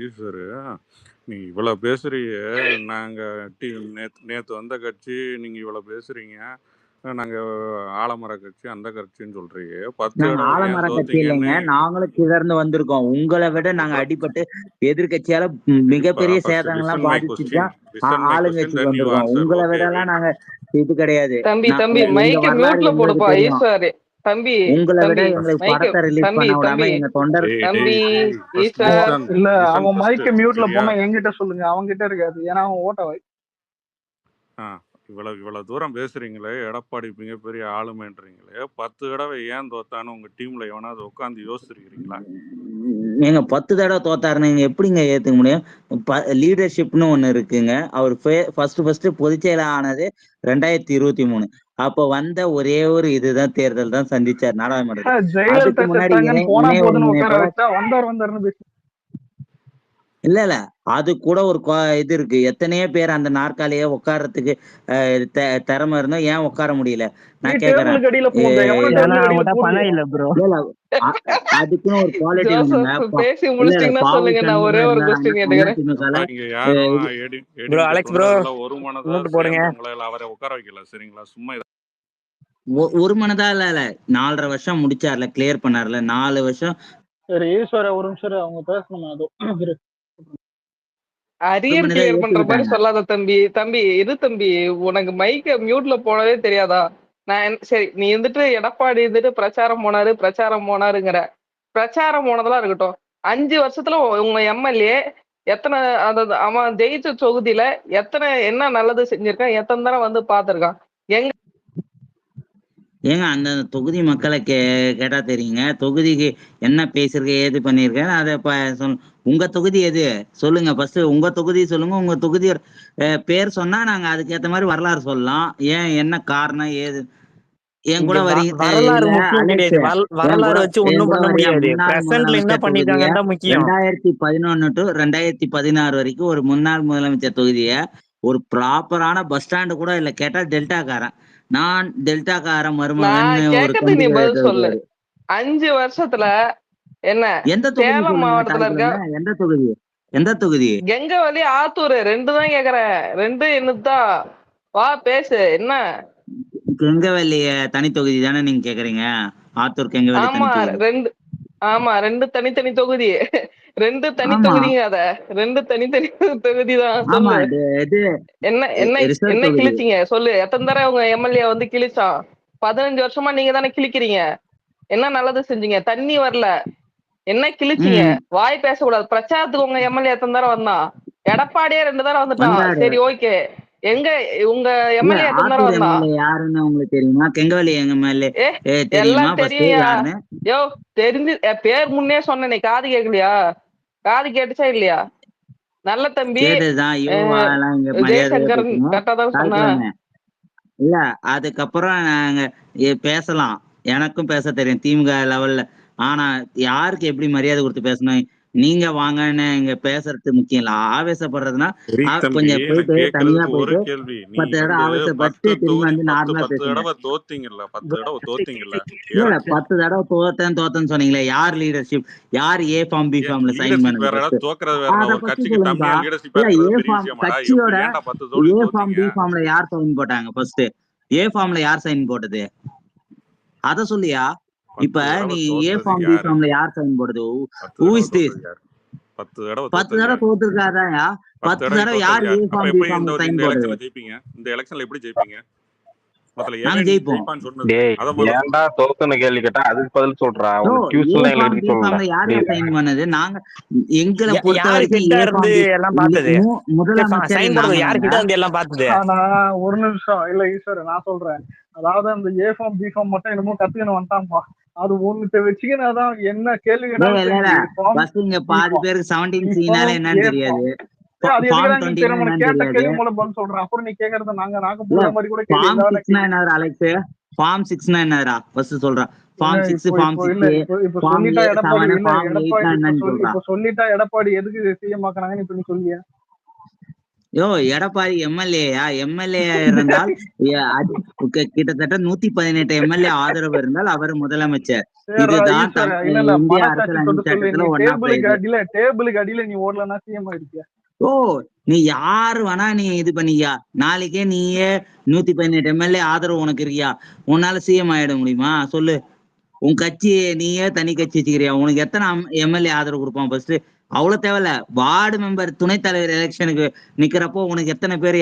ஈஸ்வரு, நீங்க இவ்வளோ பேசுறீங்க. நாங்க நேத்து வந்த கட்சி, நீங்க இவ்வளோ பேசுறீங்க. நாங்க ஆலமர கட்சி, அந்த கட்சின்னு சொல்றீங்க. 10 நாங்க தடவ ஏன் ஆலமர கட்சி தோத்தீங்கன்னு இல்லைங்க. நாங்களும் கிளர்ந்து வந்திருக்கோம். உங்கள விட நாங்க அப்புறம் அடிபட்டு எதிர்க்கட்சியால மிகப்பெரிய ஃபர்ஸ்ட் சேதங்கள்லாம் லிசன் மை பாதிச்சுட்டு கொஸ்டின். தான் லிசன் மை கொஸ்டின், ஆளுங்கட்சிக்கு தென் யூ வந்திருக்கோம். ஆன்சர். உங்கள ஓகே, விடலாம் வெயிட். நாங்க இது கிடையாது. தம்பி தம்பி எங்க மைக்க வரலாறு மியூட்ல எங்களுக்கு போடுப்பா தெரியும். ஈஸ்வரு. தம்பி உங்கள விட தம்பி எங்களுக்கு மைக்க படத்தை ரிலீஸ் தம்பி பண்ண விடாம தம்பி எங்க தொண்டர் டேய், தம்பி டேய், டேய். First Eswar listen. இல்ல லிசன் அவன் ஃபர்ஸ்ட். மைக்க மியூட்ல சரியா? போனா என்கிட்ட சொல்லுங்க, அவன்கிட்ட இருக்காது. ஏன்னா அவன் ஓட்டவாய். ஆ. இவ்வளவு தூரம் பேசுறீங்களே, எடப்பாடி மிகப்பெரிய ஆளுமைன்றீங்களே, 10 தடவ ஏன் தோத்தான்னு உங்க டீம்ல எவனாவது உட்கார்ந்து யோசிச்சிருக்கிறீங்களா? நீங்க 10 தடவை தோத்தாருன்னு நீங்க எப்படிங்க ஏத்துக்க முடியும்? லீடர்ஷிப்னு ஒண்ணு இருக்குங்க. அவர் ஃபர்ஸ்ட் பொதுச் செயலர் ஆனது 2023. அப்ப வந்த ஒரே ஒரு இதுதான் தேர்தல் தான் சந்திச்சார் நாடாளுமன்றத்துல. அதுக்கு ஜெயலலிதா முன்னாடி செத்தாங்கன்னு போனா இணை போதுன்னு உட்கார ஒருங்கிணைப்பாளர் வச்சா வந்தாருன்னு பேசி. இல்ல. அது கூட ஒரு இது இருக்கு. எத்தனையோ பேர் அந்த நாற்காலிய உட்கார்றதுக்கு திறமை இருந்தும் ஏன் உட்கார முடியல? நீ நான் கேக்குறேன். டேபிளுக்கு அடியில பூந்த எவனும் ஏன்னா டேபிளுக்கு அடியில அவங்ககிட்ட பணம் பூரலையா? இல்ல ப்ரோ. இல்ல அதுக்குன்னு ஒரு குவாலிட்டி வேணுங்க. ஜோசப் பேசி இல்ல முடிச்சிட்டீங்கன்னா பாவு சொல்லுங்க, நான் ஒரே சண்முகம் ஒரு இருந்தாரு கொஸ்டின் கேட்டுக்கிறேன். அதிமுகல. அப்ப இங்க யாரும் ப்ரோ ஏடிஎம்கே அலெக்ஸ் ப்ரோ தொண்டர்கள் ஒரு மனதா நோட்டு போடுங்க. சேர்ந்து உங்களை அவரை உட்கார வைக்கல. சரிங்களா? சும்மா ஒரு மனதா இல்ல 4.5 வருஷம் முடிச்சார்ல, கிளியர் பண்ணார்ல. 4 வருஷம் சரி ஈஸ்வர ஒரு நிமிஷம் அவங்க பேசணுமா? அதோ அரியர் மனிதா கிளியர் பண்ற மாதிரி ஏத்துக்கிட்டாங்க. சொல்லாத தம்பி. தம்பி இது தம்பி, உனக்கு மைக்க மியூட்ல போனதே தெரியாதா? சரி, நீ வந்துட்டு எடப்பாடி வந்துட்டு பிரச்சாரம் போனாருங்கிற. பிரச்சாரம் போனதெல்லாம் இருக்கட்டும். 5 வருஷத்துல உங்க எம்எல்ஏ எத்தனை அவன் ஜெயிச்ச தொகுதியில என்ன நல்லது செஞ்சிருக்கான்? எத்தனை தடவை வந்து பாத்திருக்கான்? எங்க ஏங்க அந்த தொகுதி மக்களை கேட்டா தெரியுங்க. தொகுதிக்கு என்ன பேசிருக்க, ஏது பண்ணிருக்க, அதை உங்க தொகுதி எது சொல்லுங்க. ஃபர்ஸ்ட் உங்க தொகுதி சொல்லுங்க. உங்க தொகுதி பேர் சொன்னா நாங்க அதுக்கேத்த மாதிரி வரலாறு சொல்லலாம். ஏன், என்ன காரணம், ஏது என் கூட வரீங்க. வரலாறு இல்ல முக்கியம் அலெக்ஸ், கிடையாது. வரலாறு வச்சு என் ஒண்ணும் கூட பண்ண வரையா? முடியாது. முன்னாள் பிரசன்ட்ல என்ன முதலமைச்சர் தொகுதிய பண்ணிருக்காங்கன்னு தான் முக்கியம். 2011 டு 2016 வரைக்கும் ஒரு முன்னாள் முதலமைச்சர் தொகுதிய ஒரு ப்ராப்பரான பஸ் ஸ்டாண்டு கூட இல்ல. கேட்டா டெல்டாக்காரன். நான் டெல்டாக்காரன் மருமகன் நான் ஒரு கேட்கறது நீ பதில் சொல்லு. 5 வருஷத்துல என்ன எந்த தொகுதி சேலம் சொல்லுங்க? மாவட்டத்துல இருக்க எந்த தொகுதி? கெங்கவலி, ஆத்தூர் 2 தான் கேக்குறேன். 2 என்னதான்? வா பேசு. என்ன? கெங்கவல்லி தனி தொகுதி தானே நீங்க கேக்குறீங்க? ஆத்தூர் கெங்கவல்லி தனி ஆமா தொகுதி. 2 தனித்தனி தொகுதி. 2 தனி ஆமா தொகுதிங்க. 2 தனித்தனி தொகுதி தான். ஆமா, சொல்லு. இது என்ன என்ன ரிசர்வ் என்ன தொகுதி. கிழிச்சீங்க சொல்லு. எத்தனை தடவை உங்க எம்எல்ஏ வந்து கிழிச்சான்? 15 வருஷமா நீங்க தானே கிழிக்கிறீங்க. என்ன நல்லது செஞ்சீங்க? தண்ணி வரல. என்ன கிழிச்சீங்க? வாய் பேசக்கூடாது. பிரச்சாரத்துக்கு உங்க எம்எல்ஏ எத்தனை தடவை வந்தான்? எடப்பாடியே 2 தடவை வந்துட்டான். வந்தாரு. சரி ஓகே. எங்க உங்க இல்ல, எம்எல்ஏ எத்தனை தடவை ஆத்தூர் வந்தான்? எம்எல்ஏ யாருன்னு உங்களுக்கு தெரியுமா? கெங்கவல்லி எம்எல்ஏ தெரியுமா? எல்லாம் ஃபர்ஸ்ட் தெரியும்யா. யாருன்னு யோ தெரிஞ்சு பேர் முன்னே சொன்னேனே, காது கேட்கலையா? காது கேட்டுச்சா இல்லையா? நல்ல தம்பி கேட்டதுதான். யோவாலாம் இங்க மரியாதையா ஜெய்சங்கர் பேசணும். கரெக்டா தான் சொன்ன. இல்ல, அதுக்கப்புறம் நாங்க பேசலாம். எனக்கும் பேச தெரியும் திமுக லெவல்ல. ஆனா யாருக்கு எப்படி மரியாதை கொடுத்து பேசணும்? நீங்க வாங்கன்னு இங்க பேசுறது முக்கியம் இல்ல. ஆவேசப்படுறதுன்னா கொஞ்சம் போயிட்டு தனியா ஒரு போயிட்டு கேள்வி. 10 தடவை ஆவேசப்பட்டு திரும்பி வந்து நார்மலா 10 பேசுங்க. தடவை தோத்தீங்கல்ல. 10 தடவை தோத்தீங்கல்ல. இல்ல 10 தடவை தோத்தேன்னு சொன்னீங்களே, யார் லீடர்ஷிப்? யார் ஏ ஃபார்ம் பி ஃபார்ம்ல சைன் பண்ணது? கட்சியோட ஏ ஃபார்ம் பி ஃபார்ம்ல யார் சைன் போட்டாங்க? ஃபர்ஸ்ட் ஏ ஃபார்ம்ல யார் சைன் போட்டது? அத சொல்லியா? இப்ப நீ ஏ ஃபார்ம் பி ஃபார்ம்ல யார் சைன் போடுது? Who is this? 10 தடவை தோத்துருக்காதாயா? 10 தடவை யார் ஏ ஃபார்ம் பி ஃபார்ம்ல சைன் போடுது? இந்த எலெக்ஷன்ல எப்படி ஜெயிப்பீங்க? நாங்க ஜெயிப்போம். ஏன்டா தோத்துன்னு கேள்வி கேட்டா அதுக்கு பதில் சொல்றா. யாரு சைன் பண்ணது? நாங்க எங்களை பொறுத்த யாரு வரைக்கும் கிட்ட இருந்து எல்லாம் பார்த்தது? முதலமைச்சர் யாரு கிட்ட இருந்து எல்லாம் பார்த்தது? ஆனா ஒரு நிமிஷம் இல்ல ஈஸ்வர், நான் சொல்றேன். அதாவது அந்த ஏ ஃபார்ம் பி ஃபார்ம் மட்டும் என்னமோ கத்துக்கணும் வந்துட்டான்பா. அது ஒண்ணுத்த வச்சுக்கினாதான் என்ன கேள்வி பாதி பேருக்கு 17C என்னன்னு தெரியாது. கேட்ட கேள்வி மூலம் பதில் சொல்றேன். அப்புறம் நீ கேக்குறத நாங்க மாதிரி கூட அலெக்ஸ், ஃபார்ம் 6 என்னடா ஃபர்ஸ்ட் சொல்றேன். ஃபார்ம் 6 ஃபார்ம் 6 இப்ப சொல்லிட்டா எடப்பாடி இப்ப சொல்லிட்டா எடப்பாடி எதுக்கு சிஎம் ஆக்குறாங்கன்னு இப்ப நீ சொல்லியா? யோ எடப்பாடி எம்எல்ஏயா? எம்எல்ஏ இருந்தால் கிட்டத்தட்ட 118 எம்எல்ஏ ஆதரவு இருந்தால் அவர் முதலமைச்சர். இதுதான் இந்திய அரசியல் அமைப்பு சட்டத்துல ஒன்னா டேபிளுக்கு அடியில நீ ஓடலன்னா சிஎம் ஆயிருக்கியா? ஓ நீ யாரு வேணா நீ இது பண்ணியா, நாளைக்கே நீயே 118 எம்எல்ஏ ஆதரவு உனக்கு இருக்கியா, உன்னால சிஎம் ஆயிட முடியுமா சொல்லு? உன் கட்சி நீயே தனி கட்சி வச்சுக்கிறியா? உனக்கு எத்தனை எம்எல்ஏ ஆதரவு கொடுப்பான் ஃபர்ஸ்ட்? அவ்வளவு தேவையில்ல. வார்டு மெம்பர் துணைத் தலைவர் எலெக்ஷனுக்கு நிக்கிறப்போ உனக்கு எத்தனை பேர்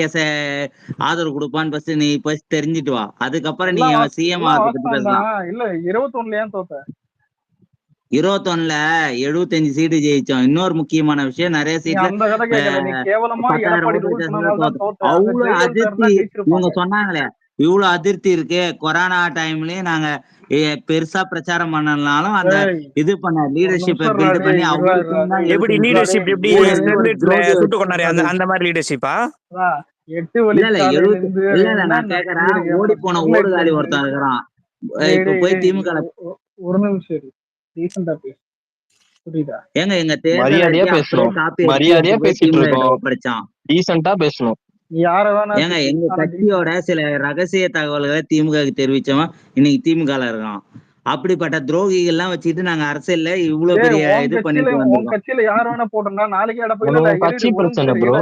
ஆதரவு கொடுப்பான்னு ஃபர்ஸ்ட் நீ ஃபர்ஸ்ட் தெரிஞ்சுட்டு வா. அதுக்கப்புறம் நீ சிஎம் ஆகிறத பத்தி பேசலாம். இல்ல 21 ஏன் தோத்த? 21ல 75 சீட்டு ஜெயிச்சோம். இன்னொரு முக்கியமான விஷயம், நிறைய சீட்ல 10,000 அவ்வளவு அதிருப்தி. இவங்க சொன்னாங்களே இவ்வளவு அதிருப்தி இருக்கு, கொரோனா டைம்லயும் நாங்க பெருசா பிரச்சாரம் பண்ணனாலும் அந்த இது பண்ண லீடர்ஷிப் பில்ட் பண்ணி அவங்களுக்கு எப்படி லீடர்ஷிப் எப்படி சுட்டு கொண்டாரு அந்த மாதிரி லீடர்ஷிப்பா? நான் கேக்குறேன், ஓடி போன ஓடுகாலி ஒருத்தன் இருக்கிறான், இப்ப போய் திமுக ஒரு நிமிஷம் ஏங்க எங்க மரியாதையா பேசணும், மரியாதையா பேசிட்டு இருக்கோம், படிச்சான் டீசென்ட்டா பேசணும். ஏங்க எங்க கட்சியோட சில ரகசிய தகவல்களை திமுக தெரிவிச்சவன் இன்னைக்கு திமுக இருக்கான். அப்படிப்பட்ட துரோகிகள் எல்லாம் வச்சுட்டு நாங்க அரசியல்ல இவ்வளவு பெரிய இது பண்ணிட்டு வந்தோம். கட்சியில யார் வேணா போட்டோம்னா நாளைக்கு கட்சி பிரச்சனை ப்ரோ.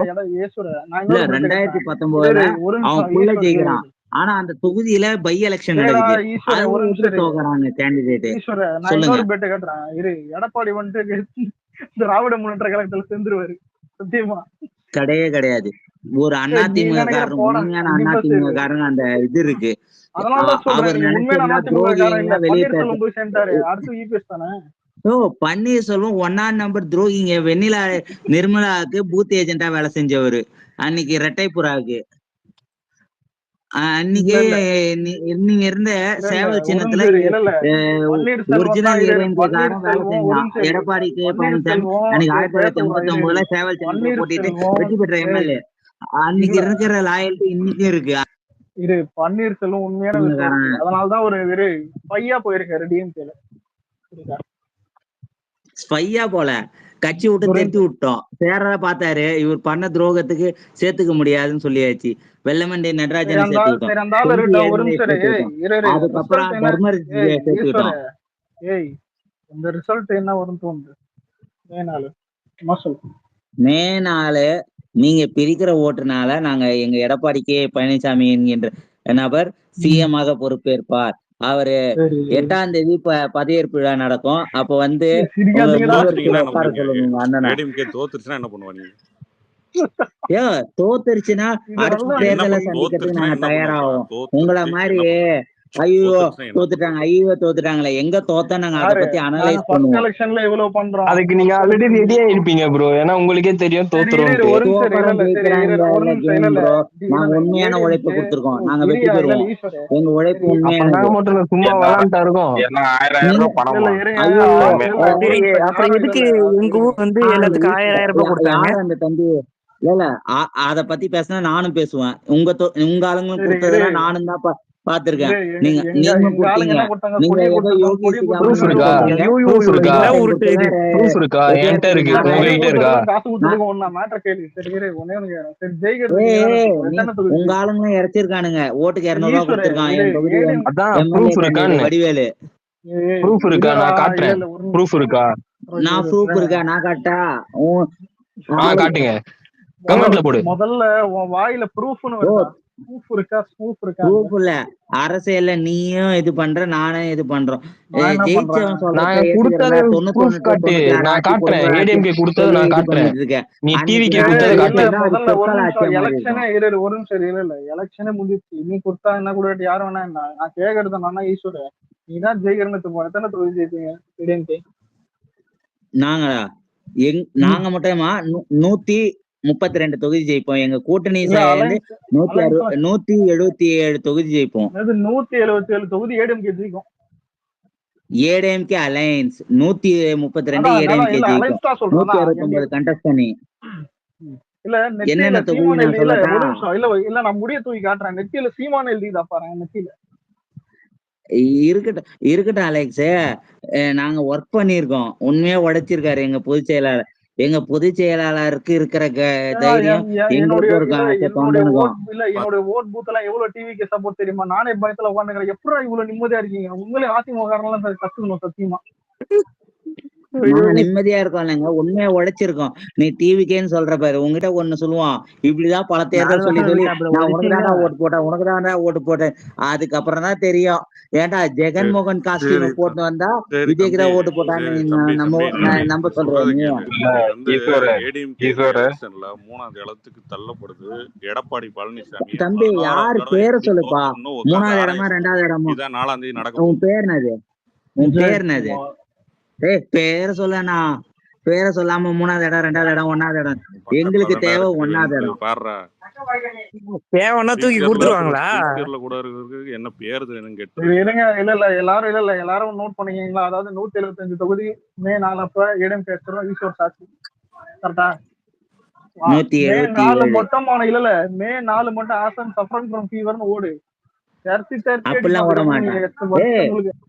இல்ல 2019 அவன் புள்ள ஜெயிக்கிறான், ஆனா அந்த தொகுதியில பை எலெக்ஷன் நடக்குது, தோக்குறாங்க கேண்டிடேட். எடப்பாடி வந்துட்டு திராவிட முன்னேற்ற கழகத்துல சேர்ந்துருவாரு சத்தியமா? கிடையவே கிடையாது. ஒரு அதிமுக காரன், உண்மையான அதிமுக காரன் அந்த இது இருக்கு. அவர் பன்னீர்செல்வம் 1ஆம் நம்பர் துரோகிங்க. வெண்ணிலா நிர்மலாவுக்கு பூத் ஏஜென்டா வேலை செஞ்சவரு, அன்னைக்கு ரெட்டைப்புறாவுக்கு. அன்னைக்கு நீங்க இருந்த சேவல் சின்னத்துல ஒரிஜினல் ஹீரோயின்காரன் வேலை செஞ்சான். எடப்பாடி கே பழனிசாமி அன்னைக்கு 1989ல சேவல் சின்னத்துல போட்டிட்டு வெற்றி பெற்ற எம்எல்ஏ. அன்னைக்கு இருக்கிற லாயல்ட்டி இன்னைக்கும் இருக்கு. பன்னீர்செல்வம் உண்மையான அதனாலதான் ஒரு பையா போயிருக்காரு டிஎம்கேல. ஸ்பையா போல கட்சி விட்டு தெத்தி விட்டோம். சேர பார்த்தாரு, இவர் பண்ண துரோகத்துக்கு சேர்த்துக்க முடியாதுன்னு சொல்லியாச்சு. வெள்ளமண்டி நடராஜன் சேர்த்து விட்டோம். அதுக்கப்புறம் தர்மர் சேர்த்து விட்டோம். இந்த ரிசல்ட் என்ன வரும் தோணுது? மே 4 நீங்க பிரிக்கிற ஓட்டுனால நாங்க எங்க எடப்பாடி கே பழனிசாமி என்கின்ற நபர் சிஎம் ஆக பொறுப்பேற்பார். அவரு 8ஆம் தேதி பதவியேற்பு விழா நடக்கும். அப்ப வந்து தோத்துருச்சுன்னா அடுத்த தேர்தலை சந்திக்கிறதுக்கு நாங்க தயாராகும். உங்களை மாதிரி ஐயோ தோத்துட்டாங்களே எங்க தோத்த நாங்க அதை பத்தி அனலைஸ் பண்ணுவோம். அதுக்கு நீங்க ஆல்ரெடி ரெடியா இருப்பீங்க ப்ரோ, ஏன்னா உங்களுக்கே தெரியும் தோத்துறோம். நாங்க உண்மையான உழைப்பு கொடுத்துருக்கோம், நாங்க வெற்றி பெறுவோம். எங்க உழைப்பு உண்மையான சும்மா விளாண்டா இருக்கும். அப்புறம் எதுக்கு எங்க ஊர் வந்து எல்லாத்துக்கும் 1000 ரூபாய் கொடுத்தாங்க? அந்த தம்பி இல்ல அத பத்தி பேசினா நானும் பேசுவேன். உங்க ஆளுங்களும் கொடுத்ததெல்லாம் நானும் தான் பாத்துருக்கேன். உங்க ஆளுங்களும் இறைச்சிருக்கானுங்க, ஓட்டுக்கு 200 ரூபாய் கொடுத்திருக்கான் வடிவேலு. நான் ப்ரூஃப் இருக்கா? நான் காட்டா? காட்டுங்க, கமெண்ட்ல போடு. முதல்ல உன் வாயில ப்ரூஃப்னு இல்ல, அரசியல்ல நீயும் இது பண்ற, நானும் இது பண்றோம். ஜெயிச்சவன் எலெக்ஷனே முடிச்சு நீ கொடுத்தா என்ன கூட யாரு வேணா நான் கேக்குறது நானா ஈஸ்வர நீதான் ஜெயிக்கிறன்னு போன எத்தனை தொகுதி ஜெயிப்பீங்க? நாங்களா நாங்க மட்டுமா 132 தொகுதி ஜெயிப்போம். எங்க கூட்டணி 177 தொகுதி ஜெயிப்போம். 177 தொகுதி ஏடிஎம்கே ஜெயிக்கும். ஏடிஎம்கே அலையன்ஸ் 132 ஏடிஎம்கே ஜெயிக்கும். 169 கண்டஸ்ட் பண்ணி என்னென்ன தொகுதி நான் சொல்லட்டா? இல்ல நான் முடிய தூக்கி காட்டுறேன். நெத்தியில சீமான எழுதிதா பாரு நெத்தியில. இருக்கட்டும் அலெக்ஸ், நாங்க ஒர்க் பண்ணிருக்கோம். உண்மையா உடைச்சிருக்காரு எங்க பொதுச் செயலாளர். எங்க பொதுச் செயலாளருக்கு இருக்கிற ஏன்னா தைரியம் என்னுடைய எங்களுக்கு ஒரு என்னுடைய தொண்டனுக்கும். ஓட் இல்ல என்னுடைய ஓட் பூத் எல்லாம் எவ்வளவு டிவிக்கு சப்போர்ட் தெரியுமா? நானே பயத்துல உட்காந்துக்கிறேன். எப்படி இவ்வளவு நிம்மதியா இருக்கீங்க? உங்களே அதிமுக கத்துக்கணும் சத்தியமா. நாங்க நிம்மதியா இருக்கோம் இல்லைங்க, உண்மையா உழைச்சிருக்கோம். நீ டிவிக்கேன்னு சொல்ற பாரு, உங்ககிட்ட ஒண்ணு சொல்லுவான். இப்படிதான் பல தேர்தல் சொல்லி நான் உனக்கு தாண்டா ஓட்டு போட்டேன், உனக்கு தாண்டா ஓட்டு போட்டேன். அதுக்கப்புறம் தான் தெரியும். ஏன்டா ஜெகன்மோகன் காஸ்டியூம் போட்டு வந்தா விஜய்க்கு தான் ஓட்டு போட்டான்னு நம்ப சொல்ற நீ? எலெக்ஷன்ல 3வது இடத்துக்கு தள்ளப்படுது எடப்பாடி பழனிசாமி. தம்பி யாரு பேரை சொல்லுப்பா. 3வது இடமா 2வது இடமா? இதான் 4ஆம் தேதி நடக்கும். உன் பேர் என்னது? உன் பேர் என்னது? பேரை சொல்லண்ணா. பேரை சொல்லாம 3வது இடம் 2வது இடம் 1வது இடம். எங்களுக்கு தேவை 1வது இடம். பாடுறா தேவைன்னா தூக்கி கொடுத்துருவாங்களா? கூட இருக்கிறதுக்கு என்ன பேரு கேட்டு இருங்க. இல்ல எல்லாரும் நோட் பண்ணிக்கீங்களா? அதாவது 175 தொகுதி மே 4 அப்ப இடம் பேசுறோம் ஈஸ்வர் சாட்சி கரெக்டா? மே 4 மொத்தமான இல்ல மே 4 மட்டும் ஆசன் சஃபரன் ஃப்ரம் ஃபீவர்னு ஓடு. அப்படிலாம் ஓட மாட்டேன்.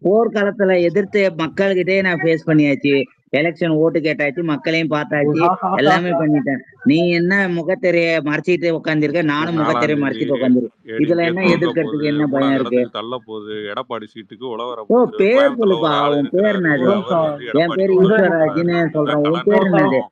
போர்க்காலத்துல எதிர்த்து மக்கள்கிட்டயே நான் ஃபேஸ் பண்ணியாச்சு. எலெக்ஷன் ஓட்டு கேட்டாச்சு, மக்களையும் பார்த்தாச்சு, எல்லாமே பண்ணிட்டேன். நீ என்ன முகத்திரைய மறைச்சிட்டு உட்காந்துருக்க, நானும் முகத்திரைய மறைச்சிட்டு உட்காந்துருக்கேன். இதுல என்ன எதிர்க்கிறதுக்கு என்ன பயம் இருக்கு? தள்ள போகுது எடப்பாடி சீட்டுக்கு ஓ பேர் சொல்லுப்பா. உன் பேர் என்னது? என் பேர் ஈஸ்வரராஜ்னு சொல்றேன். உன் பேர் என்னது?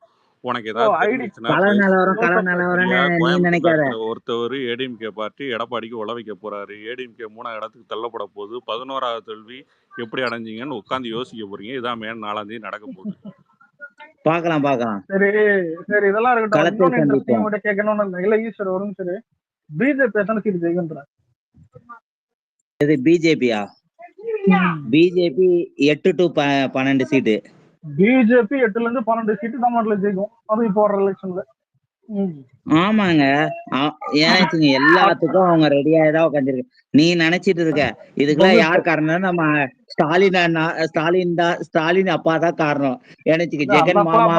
உனக்கு ஏதாவது கல நிலவரம்னு நீ நினைக்காத. ஒருத்தவர் ஏடிஎம்கே பார்ட்டி எடப்பாடிக்கு உழவைக்க போறாரு. ஏடிஎம்கே 3வது இடத்துக்கு தள்ளப்பட போகுது. 11வது தோல்வி எப்படி அடைஞ்சீங்கன்னு உட்காந்து யோசிக்க போறீங்க. இதான் மே 4ஆம் தேதி நடக்க போகுது. பாக்கலாம். சரி இதெல்லாம் இருக்கட்டும். கேட்கணும்னு இல்ல ஈஸ்வர் வரும். சரி பிஜேபி எத்தனை சீட் ஜெயிக்கின்ற? இது பிஜேபியா? BJP 8 to 12 seat. பிஜேபி 8ல இருந்து 12 சீட்டு தமிழ்நாட்டுல ஜெயிக்கும். அது இப்போ வர எலெக்ஷன்ல. ஆமாங்க. ஏன் எல்லாத்துக்கும் அவங்க ரெடியாதான் உட்காந்துருக்கு. நீ நினைச்சிட்டு இருக்க இதுக்கெல்லாம் யார் காரணம்? நம்ம ஸ்டாலின் அப்பா தான் காரணம். நினைச்சுக்க. ஜெகன் மாமா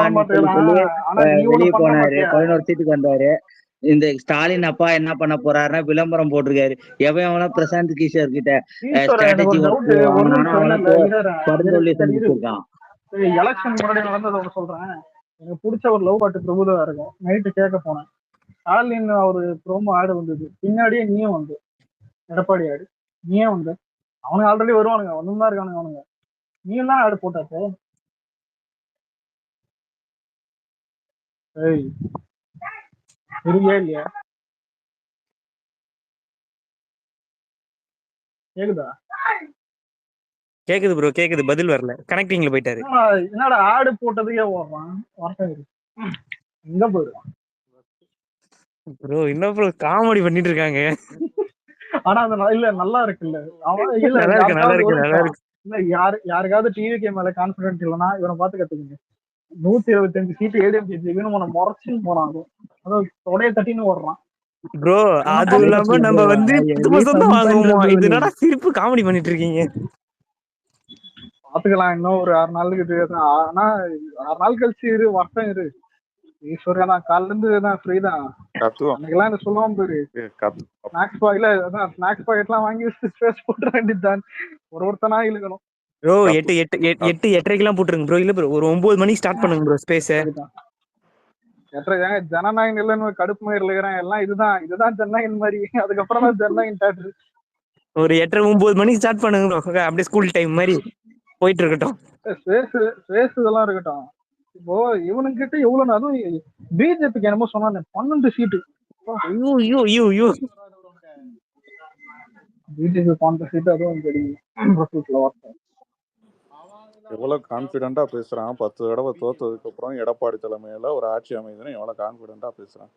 வெளியே போனாரு, 11 சீட்டுக்கு வந்தாரு. இந்த ஸ்டாலின் அப்பா என்ன பண்ண போறாருன்னா விளம்பரம் போட்டிருக்காரு. எவன் பிரசாந்த் கிஷோர் கிட்ட ஸ்ட்ராட்டஜி படுதொல்லி செஞ்சுருக்கான். எலெக்ஷன் முன்னாடி நடந்தது ஒன்று சொல்றேன். எனக்கு பிடிச்ச ஒரு லவ் பாட்டு பிரபுதா இருக்கும். நைட்டு கேட்க போனேன். ஸ்டாலின் ஒரு ப்ரோமோ ஆடு வந்தது. பின்னாடியே நீயும் வந்து எடப்பாடி ஆடு நீயே வந்து அவனுங்க ஆல்ரெடி வருவானுங்க, ஒன்னும் தான் இருக்கானுங்க அவனுங்க. நீயும் தான் ஆடு போட்டாச்சு. சரியா இல்லையா? கேக்குதா? கேக்குது ப்ரோ, கேக்குது. பதில் வரல, கனெக்டிங்ல போயிட்டாரு. என்னடா ஆடு போட்டதுக்கே ஓடுறான். வார்த்தை எங்க போயிடுவான் ப்ரோ? என்ன ப்ரோ காமெடி பண்ணிட்டு இருக்காங்க? ஆனா அது இல்ல நல்லா இருக்குல்ல. அவன் இல்ல இல்ல யாருக்காவது டிவிகே மேல கான்பிடன்ஸ் இல்லைன்னா இவனை பார்த்து கத்துக்குங்க. 125 சீட்டு ஏடிஎம்கே ஜெயிக்கணும் முறைச்சு போனான். அதாவது தொடைய தட்டின்னு ஓடுறான் ப்ரோ. அது இல்லாம நம்ம வந்து வாங்குவோமா? இது என்னடா சிரிப்பு காமெடி பண்ணிட்டு இருக்கீங்க? பாத்துக்கலாம். இன்னும் ஒரு 6 நாளுக்கு. ஆனா 6 நாள் கழிச்சு இரு, வருஷம் இரு. ஈஸ்வரா காலில இருந்து தான் ஃப்ரீ தான். அன்னைக்கெல்லாம் என்ன சொல்லுவான் பேரு ஸ்நாக்ஸ் பாய்ல அதான் ஸ்நாக்ஸ் பாக்கெட் எல்லாம் வாங்கி ஸ்பேஸ் போட்டுற வேண்டியதுதான். ஒருத்தனா இழுக்கணும் ப்ரோ. 8:30 போட்டுருங்க ப்ரோ. இல்ல ப்ரோ, ஒரு 9 மணிக்கு ஸ்டார்ட் பண்ணுங்க ப்ரோ ஸ்பேஸ். 8:30 ஜனநாயகம் இல்லைன்னு கடுப்பு மாதிரி இருக்கிறேன். எல்லாம் இதுதான் ஜனநாயகம் மாதிரி. அதுக்கப்புறம் தான் ஜனநாயகம் டாக்டர். ஒரு 8:30 9 மணிக்கு ஸ்டார்ட் பண்ணுங்க ப்ரோ. அப்படியே ஸ்கூல் டைம் மாதிரி போயிட்டு இருக்கட்டும். ஸ்பேஸ் இதெல்லாம் இருக்கட்டும். இப்போ இவனுங்கிட்ட எவ்வளவு, அதுவும் பிஜேபிக்கு என்னமோ சொன்னானே 12 சீட்டு. பிஜேபி 12 சீட்டு, அதுவும் தெரியும். எவ்வளவு கான்பிடண்டா பேசுறான். 10 தடவை தோத்ததுக்கு அப்புறம் எடப்பாடி தலைமையில ஒரு ஆட்சி அமைதுன்னு எவ்வளவு கான்பிடண்டா பேசுறான்.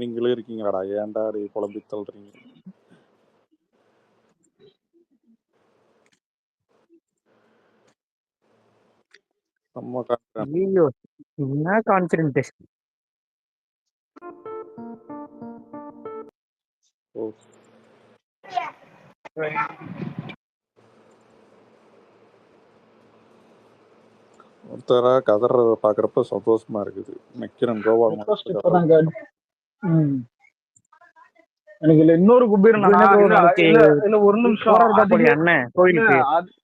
நீங்களே இருக்கீங்களாடா, ஏன்டா குழம்பி தள்ளுறீங்க? என்ன கான்ஃபிடென்ட்? ஒருத்தரா கதறத பாக்குறப்ப சந்தோஷமா இருக்குது. நக்கிரன் கோவா எனக்கு இல்ல இன்னொரு குபீர் இப்போ என்னன்னா, என்ன ப்ரோ இல்ல நாளைக்கு இல்ல இல்ல ஒரு நிமிஷம். போறாருடா அதிக போலியா அண்ணன் இல்ல கோயிலுக்கு?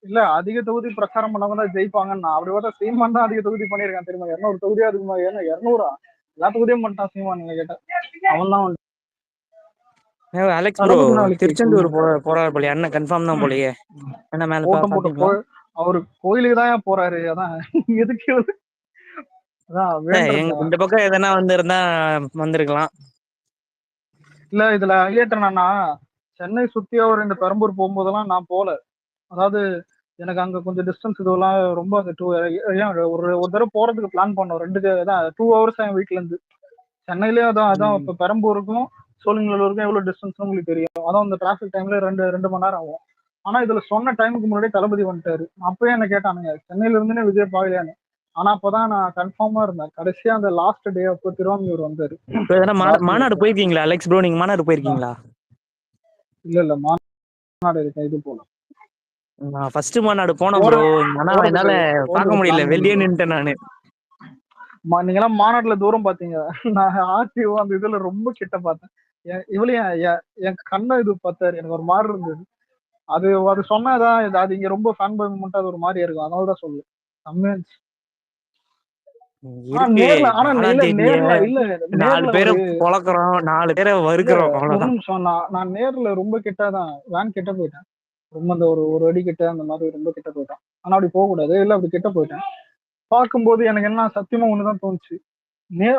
இல்ல அதிக தொகுதி பிரச்சாரம் பண்ணவங்க தான் ஜெயிப்பாங்கன்னு அப்படி பார்த்தா சீமான் தான் அதிக தொகுதி பண்ணியிருக்கான் தெரியுமா? 200 தொகுதி அதுக்கு ஏன்னா 200 எல்லா தொகுதியும் பண்ணிட்டான் சீமான். நீங்க கேட்டா அவன் தான் அலெக்ஸ் ப்ரோ தளபதி நாளைக்கு திருச்செந்தூர் போறாரு போலியா அண்ணன்? கன்ஃபார்ம் தான் போலயே. என்ன மேல ஓட்டம் போட்டு பாத்தீங்களா? அவரு கோயிலுக்கு தான் போறாரு. அதான் எதுக்கு அதான் வேண்டது. இந்த பக்கம் எதனா வந்திருந்தா வந்திருக்கலாம். இல்ல இதுல ஹைலைட் என்னன்னா, சென்னை சுத்தி அவர் இந்த பெரம்பூர் போகும்போதெல்லாம் நான் போல. அதாவது எனக்கு அங்க கொஞ்சம் டிஸ்டன்ஸ் இதுவெல்லாம் ரொம்ப அந்த ஒரு தடவை போறதுக்கு பிளான் பண்ணோம். 2 ஹவர்ஸ் என் வீட்டுல இருந்து. சென்னையிலேயே அதான் இப்ப பெரம்பூருக்கும் சோழிங்கநல்லூருக்கும் எவ்வளவு டிஸ்டன்ஸ் உங்களுக்கு தெரியும். அதான் இந்த டிராபிக் டைம்ல 2 மணி நேரம் ஆகும். ஆனா இதுல சொன்ன டைமுக்கு முன்னாடியே தளபதி வந்துட்டாரு. அப்பயே என்ன கேட்டானுங்க சென்னையில இருந்துனே விஜய் பாக்கலையான்னு. ஆனா அப்பதான் நான் கன்ஃபார்மா இருந்தேன். கடைசியா அந்த லாஸ்ட் டே அப்போ திருவான்மியூர் வந்தாரு. மாநாடு போயிருக்கீங்களா அலெக்ஸ் ப்ரோ? நீங்க மாநாடு போயிருக்கீங்களா? இல்ல மாநாடு இருக்கு இது போல. நான் ஃபர்ஸ்ட் மாநாடு போனேன் ப்ரோ. ஆனா என்னால பார்க்க முடியல, வெளியே நின்னுட்டேன் நானு. நீங்க எல்லாம் மாநாட்டுல தூரம் பாத்தீங்க. நான் ஆர்டிஓ அந்த இதுல ரொம்ப கிட்ட பார்த்தேன். இவளையும் என் கண்ணை இது பார்த்தாரு. எனக்கு ஒரு மாதிரி இருந்தது. அது சொன்னாதான் அது இங்க ரொம்ப ஃபேன் பாய் மூமெண்ட். அது ஒரு மாதிரி இருக்கும். அதனாலதான் சொல்லு. இருக்கு. ஆனா நாலு பேரை பொழக்கிறோம், 4 பேரை வறுக்கிறோம், அவ்வளவுதான். நான் நேர்ல ரொம்ப கிட்டதான் வேன் கிட்ட போயிட்டேன். ரொம்ப அந்த ஒரு அடி கிட்ட அந்த மாதிரி ரொம்ப கிட்ட போயிட்டேன். ஆனா அப்படி போக கூடாது. இல்ல அப்படி கிட்ட போயிட்டேன். பார்க்கும்போது எனக்கு என்ன சத்தியமா ஒண்ணுதான் தோணுச்சு.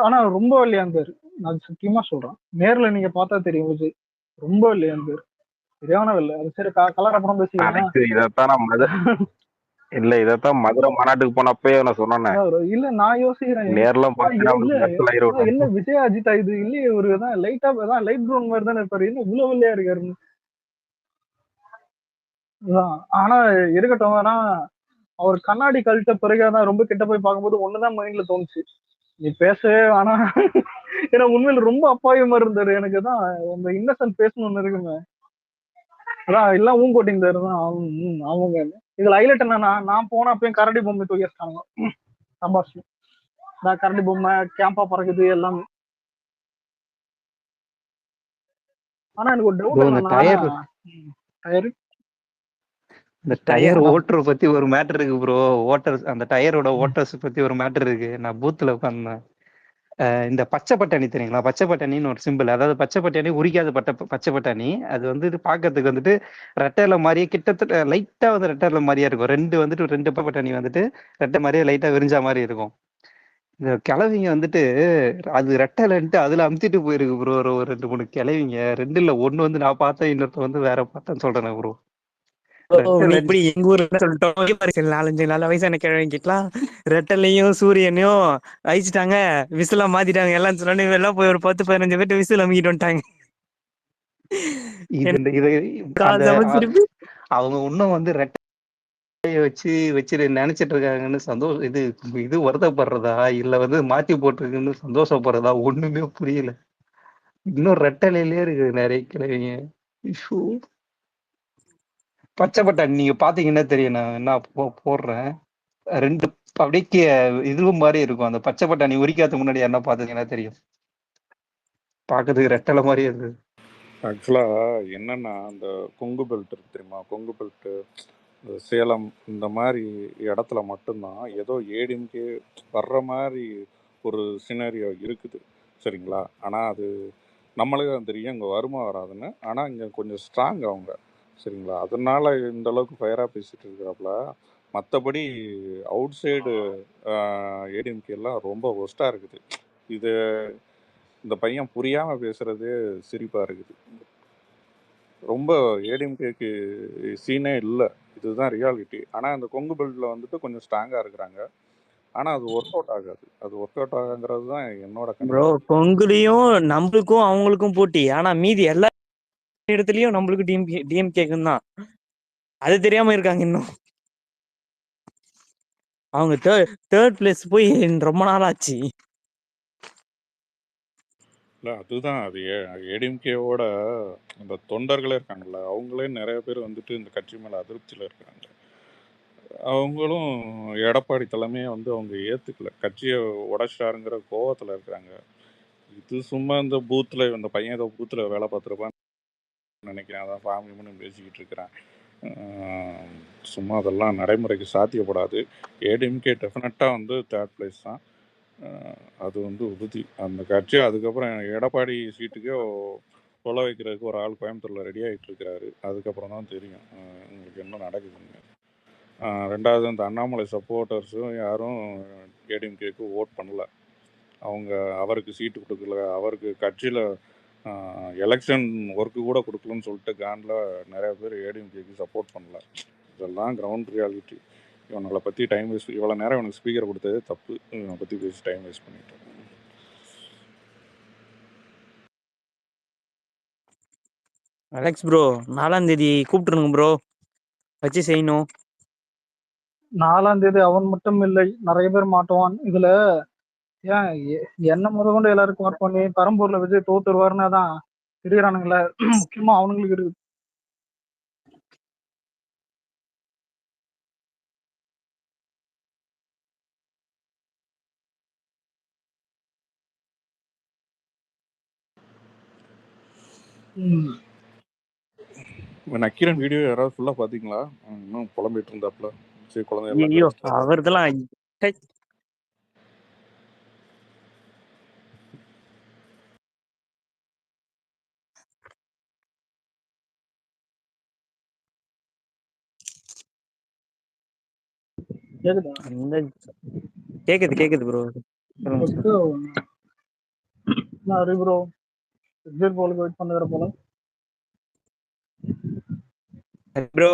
ஆனா ரொம்ப இல்லையா இருந்தாரு. நான் சத்தியமா சொல்றேன். நேர்ல நீங்க பார்த்தா தெரியும் விஜய் ரொம்ப இல்லையா இருந்தாரு. சரியான இல்லை. அது சரி கலர் அப்புறம் பேசிக்கலாம். இதைத்தான் மதுரை மாநாட்டுக்கு போனப்பே நான் சொன்னேன். இல்ல நான் யோசிக்கிறேன் நேர்ல என்ன விஜய் அஜித்தா இது இல்லையே. ஒரு லைட்டா லைட் ப்ரௌன் மாதிரி தானே இருப்பாரு. என்ன இவ்வளவு வெள்ளையா இருக்காருன்னு. ஆனா இருக்கட்டும். ஆனா அவர் கண்ணாடி கழட்ட பிறகுதான் ரொம்ப கிட்ட போய் பார்க்கும்போது ஒண்ணுதான் மைண்ட்ல தோணுச்சு. நீ பேசவே ஆனா ஏன்னா உண்மையில ரொம்ப அப்பாவி மாதிரி இருந்தாரு. எனக்கு தான் அந்த இன்னசென்ட் பேசணும்னு இருக்குமே. அதான் எல்லாம் ஊங்கோட்டிங் தான் அவங்க. இதுல ஹைலைட் என்னன்னா, நான் போன அப்பயும் கரடி பொம்மை தூக்கி வச்சிட்டாங்க. சபாஷ். கரடி பொம்மை கேம்பா பறக்குது எல்லாமே. ஆனா எனக்கு ஒரு டவுட் என்னன்னா, இந்த டயர் ஓட்டர் பத்தி ஒரு மேட்டர் இருக்கு ப்ரோ. ஓட்டர்ஸ் அந்த டயரோட ஓட்டர்ஸ் பத்தி ஒரு மேட்டர் இருக்கு. நான் பூத்துல உட்கார்ந்தேன். இந்த பச்சை பட்டாணி தெரியுங்களா? பச்சை பட்டாணின்னு ஒரு சிம்பிள். அதாவது பச்சை பட்டாணி உரிக்காத பச்சை பட்டாணி. அது வந்து பாக்கிறதுக்கு வந்துட்டு ரெட்டையில மாதிரியே கிட்டத்தட்ட லைட்டா வந்து ரெட்டையில மாதிரியே இருக்கும். ரெண்டு பட்டாணி வந்துட்டு ரெட்டை மாதிரியே லைட்டா விரிஞ்சா மாதிரி இருக்கும். இந்த கிழவிங்க வந்துட்டு அது ரெட்டைலன்ட்டு அதுல அமுத்திட்டு போயிருக்கு ப்ரோ. ஒரு 2-3 கிழவிங்க. 2 இல்ல 1 வந்து நான் பார்த்தேன், இன்னொருத்த வந்து வேற பார்த்தேன்னு சொல்றேன் ப்ரோ. இப்படி எங்க ஊர்ல சொல்லிட்டோம். 4-5 வயசான கிழவிங்கிட்டலாம் ரெட்டலையும் சூரியனையும் அழிச்சிட்டாங்க, விசிலா மாத்திட்டாங்க எல்லாம் சொன்னோன்னு எல்லாம் போய் ஒரு 10-15 பேர்ட்டு விசில் அமுக்கிட்டு வந்துட்டாங்க. அவங்க இன்னும் வந்து ரெட்டைய வச்சு நினைச்சிட்டு இருக்காங்கன்னு சந்தோஷம். இது வருத்தப்படுறதா இல்ல வந்து மாத்தி போட்டிருக்குன்னு சந்தோஷப்படுறதா ஒண்ணுமே புரியல. இன்னும் ரெட்டலையிலே இருக்கு நிறைய கிழவிங்க. பச்சை பட்டாணி நீங்க பாத்தீங்கன்னா தெரியும். நான் என்ன போடுறேன். 2 அப்படியே இதுவும் மாதிரி இருக்கும். அந்த பச்சை பட்டாணி உரிக்காத முன்னாடி என்ன பாத்தீங்கன்னா தெரியும். பாக்குறதுக்கு ரெட்டலை மாதிரி இருந்தது. ஆக்சுவலா என்னன்னா, அந்த கொங்கு பெல்ட் இருக்கு தெரியுமா? கொங்கு பெல்ட், இந்த சேலம் இந்த மாதிரி இடத்துல மட்டும்தான் ஏதோ ஏடிஎம்கே வர்ற மாதிரி ஒரு சினாரியோ இருக்குது. சரிங்களா? ஆனால் அது நம்மளுக்கு தான் தெரியும் இங்கே வருமா வராதுன்னு. ஆனால் இங்கே கொஞ்சம் ஸ்ட்ராங் அவங்க. சரிங்களா? அதனால இந்த அளவுக்கு ஃபயராக பேசிட்டு இருக்கிறாப்புல. மற்றபடி அவுட் சைடு ஏடிஎம்கே எல்லாம் ரொம்ப ஒஸ்ட்டாக இருக்குது. இது இந்த பையன் புரியாமல் பேசுறதே சிரிப்பாக இருக்குது. ரொம்ப ஏடிஎம்கேக்கு சீனே இல்லை. இதுதான் ரியாலிட்டி. ஆனால் அந்த கொங்கு பெல்ட்டில் வந்துட்டு கொஞ்சம் ஸ்ட்ராங்காக இருக்கிறாங்க. ஆனால் அது ஒர்க் அவுட் ஆகாது. அது ஒர்க் அவுட் ஆகுங்கிறது தான் என்னோட ப்ரோ. கணிப்பு. கொங்குலயும் நம்மளுக்கும் அவங்களுக்கும் போட்டி. ஆனா மீதி எல்லா இடத்துலயும் நம்மளுக்கு டிஎம்கேக்கும் தான். அது தெரியாம இருக்காங்க இன்னும். அவங்க தேர்ட் பிளேஸ் போய் ரொம்ப நாள் ஆச்சு. இல்லை அதுதான் அது ஏடிஎம்கேவோட அந்த தொண்டர்களே இருக்காங்கல்ல, அவங்களே நிறைய பேர் வந்துட்டு இந்த கட்சி மேலே அதிருப்தியில் இருக்கிறாங்க. அவங்களும் எடப்பாடி தலைமையை வந்து அவங்க ஏற்றுக்கல. கட்சியை உடைச்சிட்டாருங்கிற கோவத்தில் இருக்கிறாங்க. இது சும்மா இந்த பூத்தில் இந்த பையன் ஏதோ பூத்தில் வேலை பார்த்துருப்பான். நினைக்கிறேன். அதான் ஃபேமிலி மட்டும் பேசிக்கிட்டு இருக்கிறேன். சும்மா அதெல்லாம் நடைமுறைக்கு சாத்தியப்படாது. ஏடிஎம்கே டெஃபினட்டாக வந்து தேர்ட் பிளேஸ் தான். அது வந்து உறுதி. அந்த கட்சி அதுக்கப்புறம் எடப்பாடி சீட்டுக்கே சொல்ல வைக்கிறதுக்கு ஒரு ஆள் கோயம்புத்தூரில் ரெடி ஆகிட்டு இருக்கிறாரு. அதுக்கப்புறம் தான் தெரியும் உங்களுக்கு என்ன நடக்குதுங்க. ரெண்டாவது அந்த அண்ணாமலை சப்போர்ட்டர்ஸும் யாரும் ஏடிஎம்கேக்கு ஓட் பண்ணல. அவங்க அவருக்கு சீட்டு கொடுக்கல, அவருக்கு கட்சியில் எலெக்ஷன் ஒர்க்கு கூட கொடுக்கலன்னு சொல்லிட்டு காண்டில் நிறைய பேர் ஏடிஎம்கேக்கு சப்போர்ட் பண்ணல. இதெல்லாம் கிரவுண்ட் ரியாலிட்டி. இவங்களை பற்றி டைம் வேஸ்ட், இவ்வளோ நேரம் இவனுக்கு ஸ்பீக்கர் கொடுத்ததே தப்பு. இவனை பற்றி பேசி டைம் வேஸ்ட் பண்ணிட்டேன். அலெக்ஸ் ப்ரோ 4ஆம் தேதி கூப்பிட்டுருங்க ப்ரோ, வச்சு செய்யணும். 4ஆம் தேதி அவன் மட்டும் இல்லை, நிறைய பேர் மாட்டுவான் இதுல. ஏன் என்ன முதற்கொண்டு எல்லாரும் கவர் பண்ணி பெரம்பூர்ல விஜய் தோத்துருவாருன்னா தான் திடீரானுங்களே. முக்கியமா அவனுங்களுக்கு இருக்கு. நக்கீரன் வீடியோ யாராவது ஃபுல்லாக பார்த்தீங்களா? இன்னும் புலம்பிட்டு இருந்தாப்புல. சரி குழந்தை ஐயோ அவர்தெல்லாம் கேக்குது ப்ரோ. ஹரி ப்ரோ எக்ஸிட் போலுக்கு வெயிட் பண்ணுகிற போல. ப்ரோ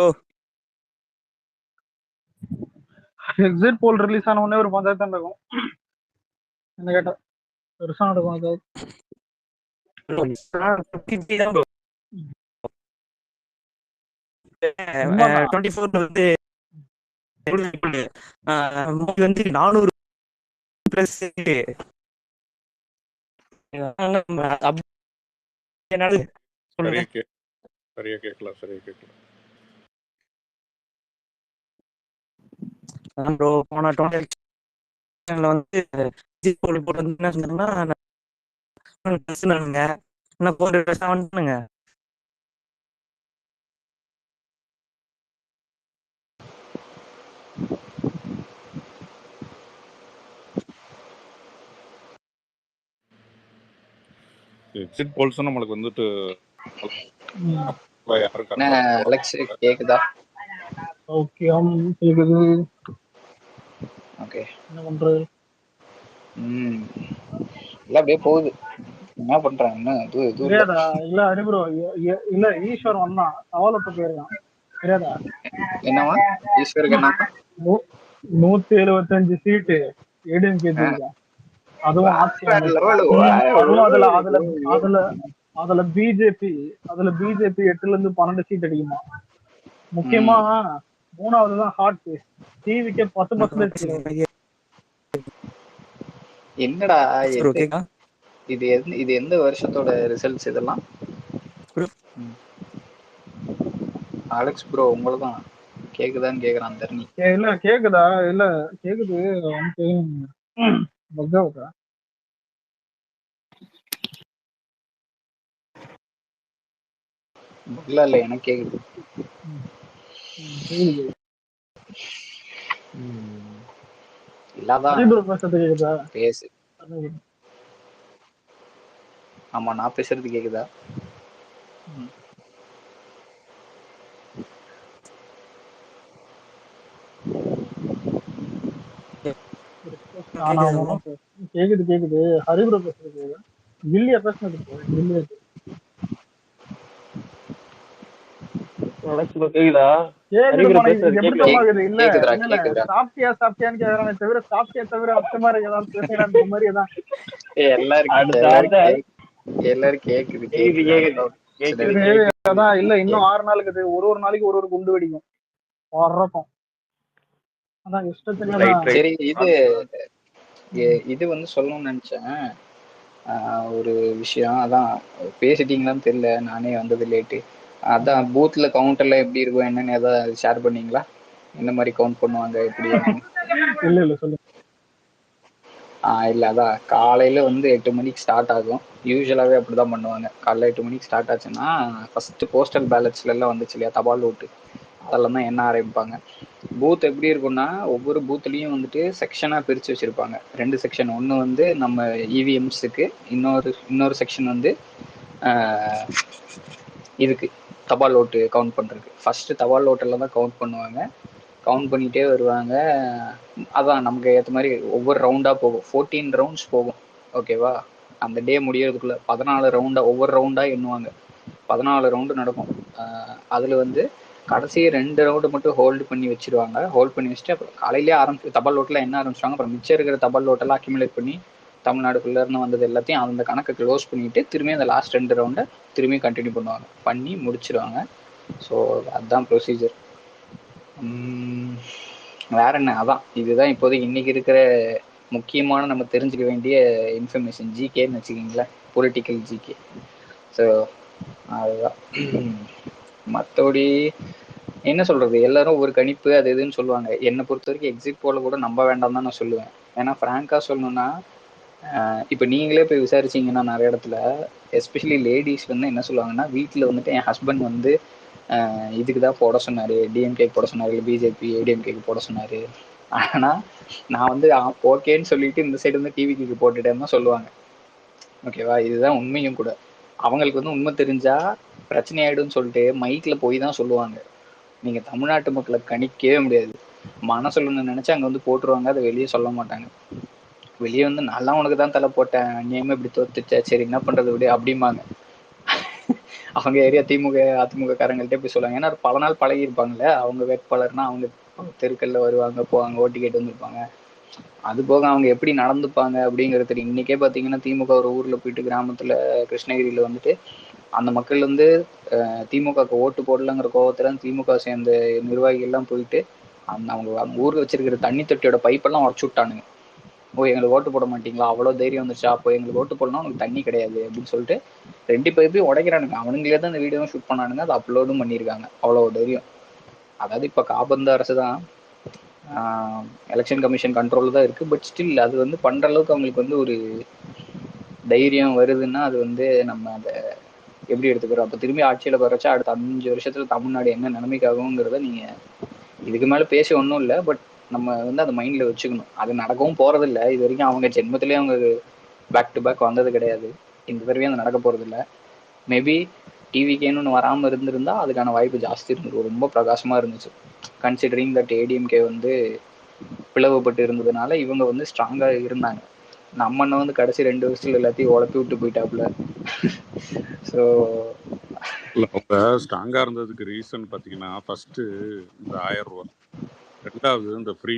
எக்ஸிட் போல் ரிலீஸ் ஆன உடனே ஒரு பஞ்சாயத்து தான் இருக்கும். என்ன கேட்டா பெருசா நடக்கும் அது. வந்து 400 பிளஸ் சரியா கேட்கல. ப்ரோ போன வந்து போட்டு என்ன சொன்னாங்க எக்ஸிட் போல்ஸ் நம்மளுக்கு வந்துட்டு அலெக்ஸ் கேக்குதா? ஓகே கேக்குது. ஓகே என்ன பண்றது? இல்ல அப்படியே போகுது. என்ன பண்றாங்க? தெரியாதா? இல்ல ஹரி ப்ரோ, இல்ல ஈஸ்வர் வந்தான் சவாலத்தை போயிருக்கான். தெரியாதா? என்னவா ஈஸ்வருக்கு என்ன? 175 சீட்டு ஏடிஎம்கே ஜெயிக்கும். அதுவும் அதுல பிஜேபி 8ல இருந்து 12 சீட் அடிக்குமா. முக்கியமா 3வதுதான் ஹாட் கேஸ். டிவிக்கே 10%. என்னடா இது எந்த வருஷத்தோட ரிசல்ட்ஸ் இதெல்லாம்? அலெக்ஸ் ப்ரோ உங்களுதான் கேக்குதான்னு கேக்குறான் தரணி. இல்ல கேக்குதா? இல்ல கேக்குது. இல்ல எனக்கு கேக்குது. பேசு. ஆமா நான் பேசுறது கேக்குதா? கேக்குது. ஹரிபுரம் பேசுறது கில்லியா பேசுனது கேக்குதா? சாப்பிட்டியான்னு கேக்குறானே தவிர சாப்பிட்டியா தவிர அத்த மாதிரி ஏதாவது பேசுறான்ற மாதிரி தான். எல்லாரும் கேக்குது. அதான் இல்ல இன்னும் 6 நாளுக்கு ஒரு நாளைக்கு ஒரு குண்டு வெடிக்கும் வர்றப்போம். அதான் இஷ்டத்துக்கு. சரி இது வந்து சொல்லணும்னு நினைச்சேன் ஒரு விஷயம். அதான் பேசிட்டீங்களான்னு தெரியல, நானே வந்தது லேட்டு. அதான் பூத்ல கவுண்டர்ல எப்படி இருக்கும் என்னன்னு ஏதாவது ஷேர் பண்ணீங்களா? என்ன மாதிரி கவுண்ட் பண்ணுவாங்க எப்படி? இல்ல சொல்லுங்க. இல்ல அதான் காலையில வந்து 8 மணிக்கு ஸ்டார்ட் ஆகும். யூஸ்வலாவே அப்படிதான் பண்ணுவாங்க. காலைல 8 மணிக்கு ஸ்டார்ட் ஆச்சுன்னா ஃபர்ஸ்ட் போஸ்டல் பேலட்ஸ்ல எல்லாம் வந்துச்சு இல்லையா, தபால் ஓட்டு, அதெல்லாம் தான் எண்ண ஆரம்பிப்பாங்க. பூத் எப்படி இருக்கும்னா ஒவ்வொரு பூத்லயும் வந்துட்டு செக்ஷனா பிரிச்சு வச்சிருப்பாங்க. 2 செக்ஷன். ஒன்று வந்து நம்ம இவிஎம்ஸுக்கு, இன்னொரு செக்ஷன் வந்து இதுக்கு தபால் ஓட்டு கவுண்ட் பண்றதுக்கு. ஃபர்ஸ்ட் தபால் ஓட்டெல்லாம் தான் கவுண்ட் பண்ணுவாங்க. கவுண்ட் பண்ணிட்டே வருவாங்க. அதான் நமக்கு ஏற்ற மாதிரி ஒவ்வொரு ரவுண்டா போகும். 14 ரவுண்ட்ஸ் போகும். ஓகேவா? அந்த டே முடியறதுக்குள்ள 14 ரவுண்டா, ஒவ்வொரு ரவுண்டா எண்ணுவாங்க. 14 ரவுண்டு நடக்கும். அதுல வந்து கடைசி 2 ரவுண்டு மட்டும் ஹோல்டு பண்ணி வச்சிருவாங்க. ஹோல்ட் பண்ணி வச்சுட்டு அப்புறம் காலையிலேயே ஆரம்பிச்சு தபால் ஓட்டெல்லாம் என்ன ஆரம்பிச்சிட்டாங்க. அப்புறம் மிச்சம் இருக்கிற தபால் ஓட்டெல்லாம் அக்யூமுலேட் பண்ணி தமிழ்நாடுக்குள்ள இருந்து வந்தது எல்லாத்தையும் அந்த கணக்கை க்ளோஸ் பண்ணிட்டு திரும்பி அந்த லாஸ்ட் 2 ரவுண்டை திரும்பி கண்டினியூ பண்ணுவாங்க. பண்ணி முடிச்சிருவாங்க. ஸோ அதுதான் ப்ரொசீஜர். வேற என்ன, அதான் இதுதான் இப்போதைக்கு இன்னைக்கு இருக்கிற முக்கியமான நம்ம தெரிஞ்சுக்க வேண்டிய இன்ஃபர்மேஷன். ஜிகேன்னு வச்சுக்கிங்களேன், பொலிட்டிக்கல் ஜிகே. ஸோ அதுதான். மற்றபடி என்ன சொல்றது, எல்லாரும் ஒரு கணிப்பு அது இதுன்னு சொல்லுவாங்க. என்னை பொறுத்த வரைக்கும் எக்ஸிட் போல கூட நம்ப வேண்டாம் தான் நான் சொல்லுவேன். ஏன்னா ஃப்ராங்கா சொல்லணும்னா இப்போ நீங்களே போய் விசாரிச்சீங்கன்னா நிறைய இடத்துல, எஸ்பெஷலி லேடிஸ் வந்து என்ன சொல்லுவாங்கன்னா, வீட்டில் வந்துட்டு என் ஹஸ்பண்ட் வந்து இதுக்கு தான் போட சொன்னாரு, டிஎம்கேக்கு போட சொன்னாரு, இல்லை பிஜேபி ஏடிஎம்கேக்கு போட சொன்னாரு. ஆனால் நான் வந்து ஓகேன்னு சொல்லிட்டு இந்த சைடு வந்து டிவிக்கு போட்டுட்டேன்னு தான் சொல்லுவாங்க. ஓகேவா? இதுதான் உண்மையும் கூட. அவங்களுக்கு வந்து உண்மை தெரிஞ்சா பிரச்சனை ஆயிடும்னு சொல்லிட்டு மைக்ல போய் தான் சொல்லுவாங்க. நீங்க தமிழ்நாட்டு மக்களை கணிக்கவே முடியாது. மனசுல நினைச்சு அங்க வந்து போட்டுருவாங்க. அதை வெளியே சொல்ல மாட்டாங்க. வெளியே வந்து நல்லா உனக்கு தான் தலை போட்டேன், அநியாயமா இப்படி தோத்துச்ச, சரி என்ன பண்றது விடு அப்படிம்பாங்க. அவங்க ஏரியா திமுக அதிமுக காரங்கள்ட்ட போய் சொல்லுவாங்க. ஏன்னா பல நாள் பழகி இருப்பாங்கல்ல, அவங்க வேட்பாளர்னா அவங்க தெருக்கல்ல வருவாங்க போவாங்க, ஓட்டு கேட்டு வந்திருப்பாங்க. அது போக அவங்க எப்படி நடந்துப்பாங்க அப்படிங்கிறது தெரியும். இன்னைக்கே பாத்தீங்கன்னா திமுக ஒரு ஊர்ல போயிட்டு, கிராமத்துல கிருஷ்ணகிரியில வந்துட்டு அந்த மக்கள் வந்து திமுகவுக்கு ஓட்டு போடலங்கிற கோவத்துல திமுக சேர்ந்த நிர்வாகிகள் எல்லாம் போயிட்டு அவங்க ஊருக்கு வச்சிருக்கிற தண்ணி தொட்டியோட பைப்பெல்லாம் உடச்சு விட்டானுங்க. ஓ எங்களுக்கு ஓட்டு போட மாட்டீங்களா, அவ்வளோ தைரியம் வந்துச்சா, அப்போ எங்களுக்கு ஓட்டு போடணும், உனக்கு தண்ணி கிடையாது அப்படின்னு சொல்லிட்டு 2 பைப்பையும் உடைக்கிறானுங்க. அவனுங்களே தான் இந்த வீடியோவும் ஷூட் பண்ணானுங்க, அதை அப்லோடும் பண்ணியிருக்காங்க. அவ்வளோ தைரியம். அதாவது இப்போ காபந்து அரசு தான், எலெக்ஷன் கமிஷன் கண்ட்ரோல் தான் இருக்கு. பட் ஸ்டில் அது வந்து பண்ற அளவுக்கு அவங்களுக்கு வந்து ஒரு தைரியம் வருதுன்னா அது வந்து நம்ம அதை எப்படி எடுத்துக்கிறோம். அப்போ திரும்பி ஆட்சியில் குறைச்சா அடுத்த 5 வருஷத்துல தமிழ்நாடு என்ன நிலைமைக்காகுங்கிறத நீங்க இதுக்கு மேல பேசி ஒன்றும் இல்லை. பட் நம்ம வந்து அதை மைண்ட்ல வச்சுக்கணும். அது நடக்கவும் போறதில்லை. இது வரைக்கும் அவங்க ஜென்மத்திலேயே அவங்க பேக் டு பேக் வந்தது கிடையாது. இந்த தடவையும் அது நடக்க போறதில்லை. மேபி டிவிகேன்னு ஒன்று வராமல் இருந்திருந்தா அதுக்கான வாய்ப்பு ஜாஸ்தி இருந்தது, ரொம்ப பிரகாசமா இருந்துச்சு. கன்சிடரிங் தட் ஏடிஎம்கே வந்து பிளவுபட்டு இருந்ததுனால இவங்க வந்து ஸ்ட்ராங்கா இருந்தாங்க. நம்ம அண்ணன் வந்து கடைசி 2 வருஷத்துல எல்லாத்தையும் உழப்பி விட்டு போயிட்டாப்புல. ஸோ அவங்க ஸ்ட்ராங்கா இருந்ததுக்கு ரீசன் பாத்தீங்கன்னா, ஃபர்ஸ்ட் இந்த 1000 ரூபாய், ரெண்டாவது இந்த ஃப்ரீ